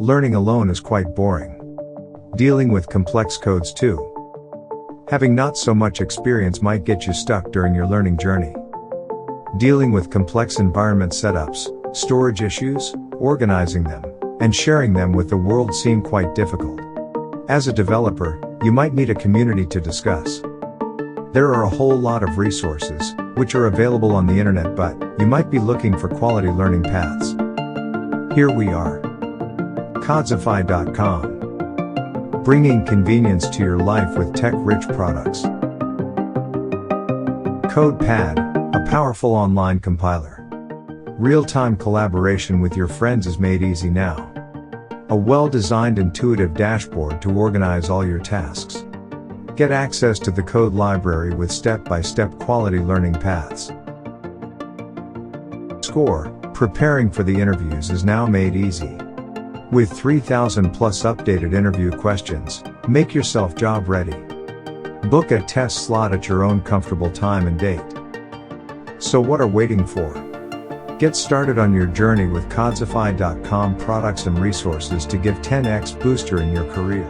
Learning alone is quite boring. Dealing with complex codes too. Having not so much experience might get you stuck during your learning journey. Dealing with complex environment setups, storage issues, organizing them, and sharing them with the world seem quite difficult. As a developer, you might need a community to discuss. There are a whole lot of resources, which are available on the internet, but you might be looking for quality learning paths. Here we are. Codify.com. Bringing convenience to your life with tech-rich products. CodePad, a powerful online compiler. Real-time collaboration with your friends is made easy now. A well-designed intuitive dashboard to organize all your tasks. Get access to the code library with step-by-step quality learning paths. Score, preparing for the interviews is now made easy. With 3,000 plus updated interview questions, make yourself job ready. Book a test slot at your own comfortable time and date. So what are waiting for? Get started on your journey with Codify.com products and resources to give 10x booster in your career.